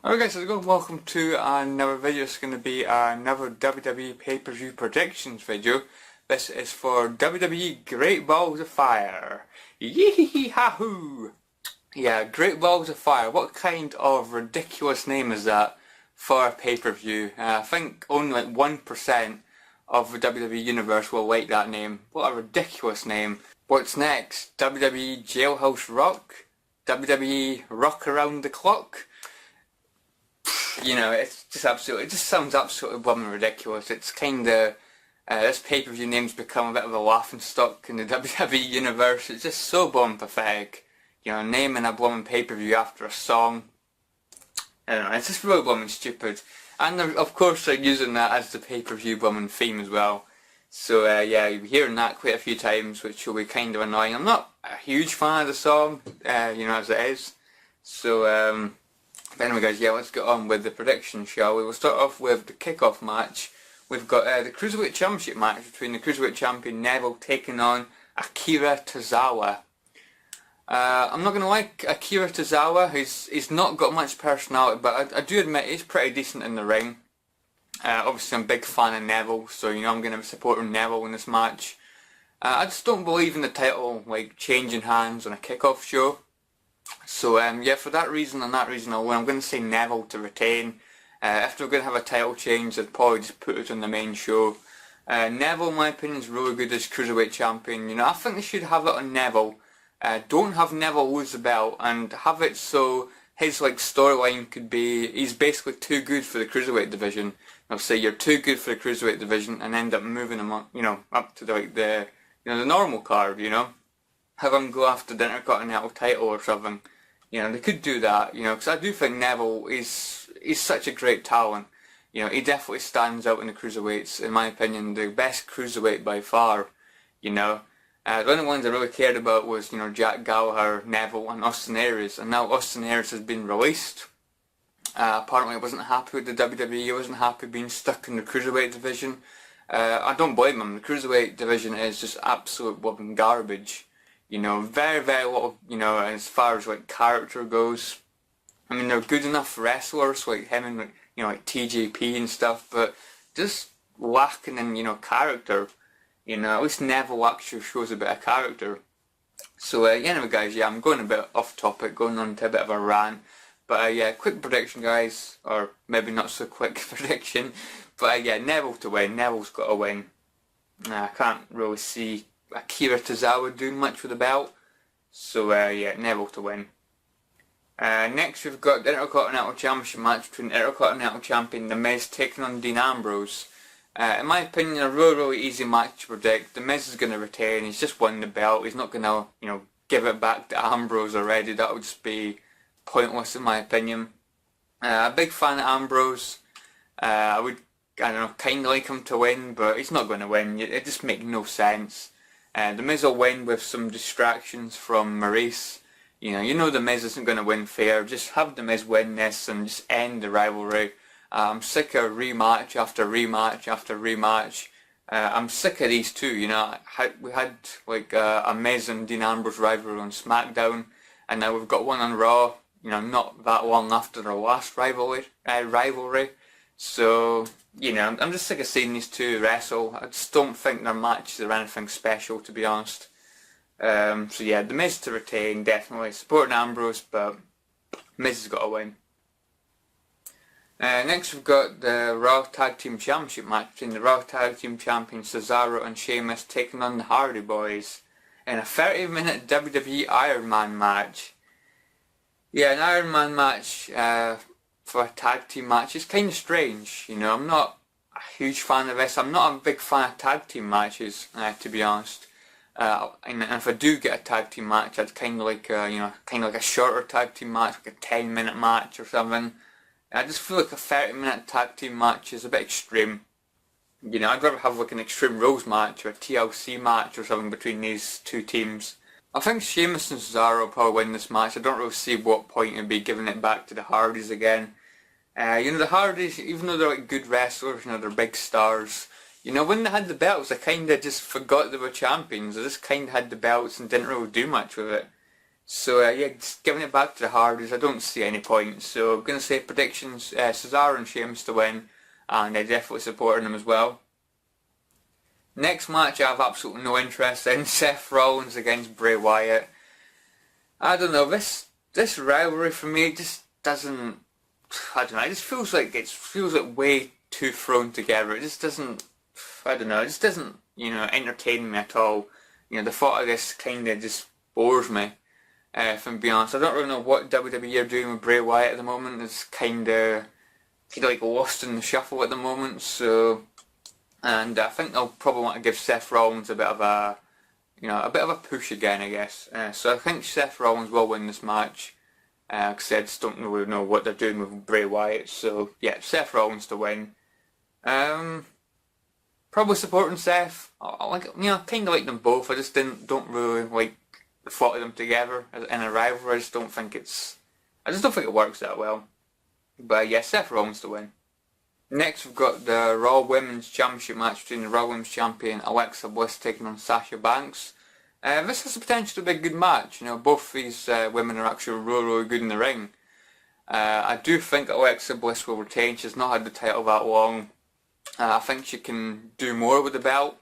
Alright guys, how's it going? Welcome to another video. It's going to be another WWE pay-per-view predictions video. This is for WWE Great Balls of Fire. Yee-hee-hee-ha-hoo! Yeah, Great Balls of Fire. What kind of ridiculous name is that for a pay-per-view? I think only like 1% of the WWE universe will like that name. What a ridiculous name. What's next? WWE Jailhouse Rock? WWE Rock Around the Clock? You know, it's just absolutely, it just sounds absolutely blooming ridiculous. It's kinda, this pay-per-view name's become a bit of a laughing stock in the WWE universe. It's just so blooming pathetic. You know, naming a blooming pay-per-view after a song. I don't know, it's just really blooming stupid. And of course they're using that as the pay-per-view blooming theme as well. So yeah, you'll be hearing that quite a few times, which will be kind of annoying. I'm not a huge fan of the song, you know, as it is. So, but anyway guys, yeah, let's get on with the prediction, shall we? We'll start off with the kickoff match. We've got the Cruiserweight Championship match between the Cruiserweight Champion Neville taking on Akira Tozawa. I'm not going to like Akira Tozawa. He's not got much personality, but I do admit he's pretty decent in the ring. Obviously I'm a big fan of Neville, so you know I'm going to be supporting Neville in this match. I just don't believe in the title like changing hands on a kickoff show. So yeah, for that reason and that reason alone, I'm going to say Neville to retain. If they're going to have a title change, I'd probably just put it on the main show. Neville, in my opinion, is really good as Cruiserweight Champion. You know, I think they should have it on Neville. Don't have Neville lose the belt, and have it so his like storyline could be he's basically too good for the Cruiserweight division. They'll say you're too good for the Cruiserweight division, and end up moving him up, you know, up to the the normal card. You know, have him go after the Intercontinental title or something. You know, they could do that. You know, because I do think Neville is such a great talent. You know, he definitely stands out in the cruiserweights. In my opinion, the best cruiserweight by far. You know. The only ones I really cared about was, you know, Jack Gallagher, Neville and Austin Aries, and now Austin Aries has been released. Apparently he wasn't happy with the WWE, he wasn't happy being stuck in the Cruiserweight division. I don't blame him, the Cruiserweight division is just absolute blooming garbage. You know, very, very little, you know, as far as like character goes. I mean, they're good enough wrestlers, like him and, like, you know, like TJP and stuff, but just lacking in, you know, character. You know, at least Neville actually shows a bit of character. So anyway guys, yeah, I'm going a bit off topic, going on to a bit of a rant. But yeah, quick prediction guys, or maybe not so quick prediction. But yeah, Neville to win, Neville's got to win. I can't really see Akira Tozawa doing much with the belt. So yeah, Neville to win. Next we've got the Intercontinental Championship match between the Intercontinental Champion The Miz taking on Dean Ambrose. In my opinion, a really easy match to predict. The Miz is going to retain. He's just won the belt. He's not going to, you know, give it back to Ambrose already. That would just be pointless in my opinion. A big fan of Ambrose. I don't know, kind of like him to win, but he's not going to win. It just makes no sense. The Miz will win with some distractions from Maurice. You know the Miz isn't going to win fair. Just have the Miz win this and just end the rivalry. I'm sick of rematch after rematch after rematch. I'm sick of these two, you know. We had like a Miz and Dean Ambrose rivalry on SmackDown, and now we've got one on Raw, you know, not that long after their last rivalry. So, you know, I'm just sick of seeing these two wrestle. I just don't think their matches are anything special, to be honest. So yeah, the Miz to retain, definitely. Supporting Ambrose, but Miz has got to win. Next we've got the Raw Tag Team Championship match between the Raw Tag Team Champions Cesaro and Sheamus taking on the Hardy Boys in a 30-minute WWE Iron Man match. Yeah, an Iron Man match for a tag team match is kind of strange. You know, I'm not a huge fan of this. I'm not a big fan of tag team matches, to be honest. And if I do get a tag team match, I'd kind of like, you know, kind of like a shorter tag team match, like a 10-minute match or something. I just feel like a 30-minute tag team match is a bit extreme. You know, I'd rather have like an Extreme Rules match or a TLC match or something between these two teams. I think Sheamus and Cesaro will probably win this match. I don't really see what point it'd be giving it back to the Hardys again. You know, the Hardys, even though they're like good wrestlers, you know, they're big stars. You know, when they had the belts, I kind of just forgot they were champions. I just kind of had the belts and didn't really do much with it. So yeah, just giving it back to the Hardys, I don't see any point. So I'm going to say predictions, Cesaro and Sheamus to win, and definitely supporting them as well. Next match I have absolutely no interest in, Seth Rollins against Bray Wyatt. I don't know, this rivalry for me just doesn't, I don't know, it just feels like way too thrown together. It just doesn't, I don't know, it just doesn't, entertain me at all. The thought of this kind of just bores me, if I'm being honest. I don't really know what WWE are doing with Bray Wyatt at the moment. It's kind of like lost in the shuffle at the moment, so, and I think they'll probably want to give Seth Rollins a bit of a push again, I guess. So I think Seth Rollins will win this match. Because I just don't really know what they're doing with Bray Wyatt. So yeah, Seth Rollins to win. Probably supporting Seth. I kind of like them both. I just don't really like the thought of them together in a rivalry. I just don't think it works that well. But yeah, Seth Rollins to win. Next we've got the Raw Women's Championship match between the Raw Women's Champion Alexa Bliss taking on Sasha Banks. This has the potential to be a good match. Both these women are actually really good in the ring. I do think Alexa Bliss will retain. She's not had the title that long. I think she can do more with the belt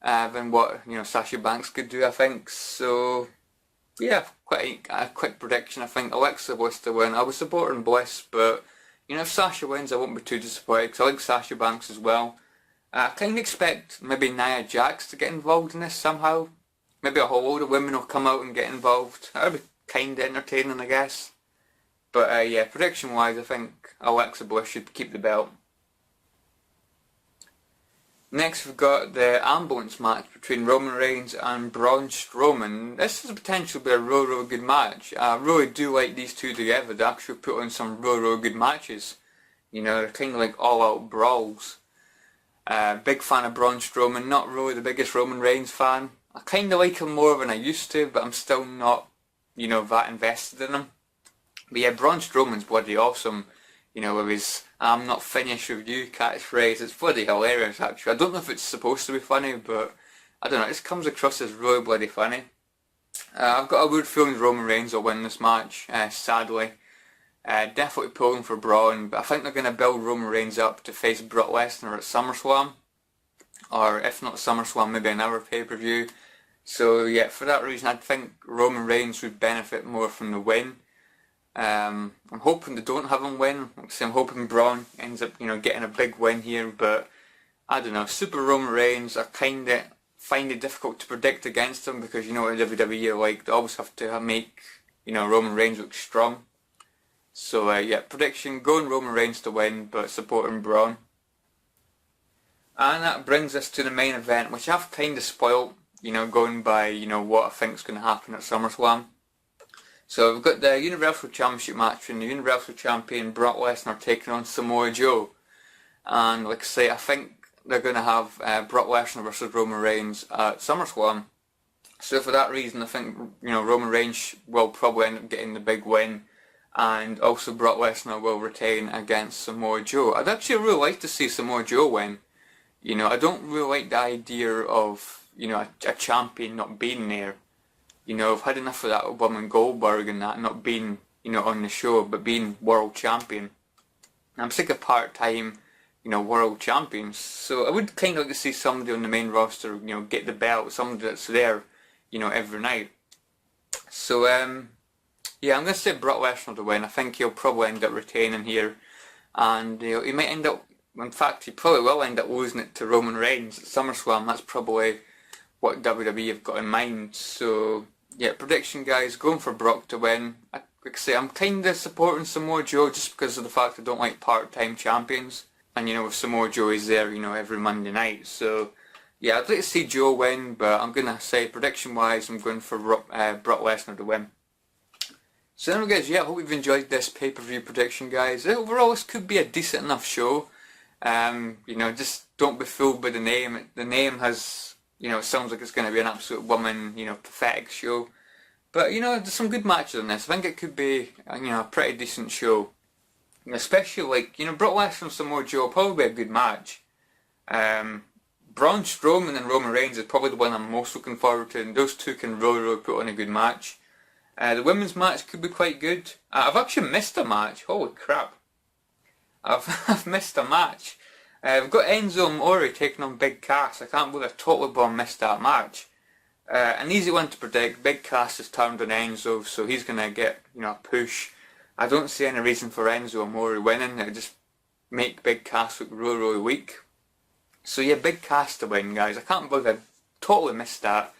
than what Sasha Banks could do, I think. So yeah, quite a quick prediction. I think Alexa Bliss to win. I was supporting Bliss, but if Sasha wins, I won't be too disappointed because I like Sasha Banks as well. I kind of expect maybe Nia Jax to get involved in this somehow. Maybe a whole load of women will come out and get involved. That would be kind of entertaining, I guess. But yeah, prediction-wise, I think Alexa Bliss should keep the belt. Next we've got the ambulance match between Roman Reigns and Braun Strowman. This has the potential to be a really good match. I really do like these two together. They actually put on some really good matches. They're kind of like all-out brawls. Big fan of Braun Strowman, not really the biggest Roman Reigns fan. I kind of like him more than I used to, but I'm still not, that invested in him. But yeah, Braun Strowman's bloody awesome. With his "I'm not finished with you" catchphrase. It's bloody hilarious, actually. I don't know if it's supposed to be funny, but I don't know, it just comes across as really bloody funny. I've got a weird feeling Roman Reigns will win this match, sadly. Definitely pulling for Braun, but I think they're going to build Roman Reigns up to face Brock Lesnar at SummerSlam. Or if not SummerSlam, maybe another pay-per-view. So yeah, for that reason I think Roman Reigns would benefit more from the win. I'm hoping they don't have him win. I'm hoping Braun ends up, getting a big win here, but I don't know. Super Roman Reigns, I kind of find it difficult to predict against him because what WWE are like. They always have to make, Roman Reigns look strong. So yeah, prediction, going Roman Reigns to win, but supporting Braun. And that brings us to the main event, which I've kind of spoilt, going by, what I think is going to happen at SummerSlam. So we've got the Universal Championship match between the Universal Champion Brock Lesnar taking on Samoa Joe. And like I say, I think they're going to have Brock Lesnar versus Roman Reigns at SummerSlam. So for that reason, I think, Roman Reigns will probably end up getting the big win. And also Brock Lesnar will retain against Samoa Joe. I'd actually really like to see Samoa Joe win. I don't really like the idea of, a champion not being there. I've had enough of that with Woman Goldberg and that not being, on the show, but being world champion. I'm sick of part-time, world champions. So I would kind of like to see somebody on the main roster, get the belt, somebody that's there, every night. So, yeah, I'm going to say Brock Lesnar to win. I think he'll probably end up retaining here. And, he might end up, in fact, he probably will end up losing it to Roman Reigns at SummerSlam. That's probably what WWE have got in mind. So yeah, prediction guys, going for Brock to win. Like I say, I'm kind of supporting Samoa Joe just because of the fact I don't like part-time champions. And with Samoa Joe he's there, every Monday night. So yeah, I'd like to see Joe win, but I'm going to say prediction wise, I'm going for Brock Lesnar to win. So anyway guys, yeah, I hope you've enjoyed this pay-per-view prediction guys. Overall this could be a decent enough show. Just don't be fooled by the name. The name has, it sounds like it's going to be an absolute woman, pathetic show. But, there's some good matches in this. I think it could be, a pretty decent show. Especially, Brock Lesnar and Samoa Joe will probably be a good match. Braun Strowman and Roman Reigns is probably the one I'm most looking forward to, and those two can really put on a good match. The women's match could be quite good. I've actually missed a match. Holy crap. I've missed a match. We've got Enzo Amore taking on Big Cass. I can't believe I totally missed that match. An easy one to predict. Big Cass has turned on Enzo, so he's going to get, a push. I don't see any reason for Enzo Amore winning. It'll just make Big Cass look really, really weak. So yeah, Big Cass to win, guys. I can't believe I totally missed that.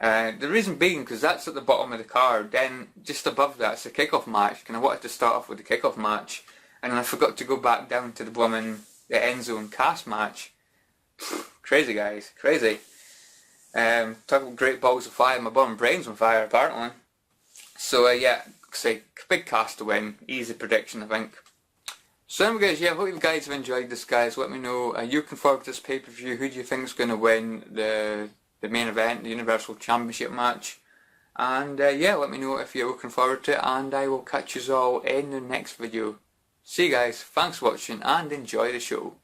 The reason being, because that's at the bottom of the card. Then just above that, it's a kickoff match. And I wanted to start off with the kickoff match, and then I forgot to go back down to the Enzo and Cass match. Crazy, guys, crazy. Talking about great balls of fire, my bum brain's on fire apparently. So yeah, say Big Cass to win, easy prediction I think. So anyway guys, yeah, I hope you guys have enjoyed this, guys. Let me know, you looking forward to this pay-per-view, who do you think is going to win the main event, the Universal Championship match? And yeah, let me know if you're looking forward to it, and I will catch you all in the next video. See you guys, thanks for watching and enjoy the show.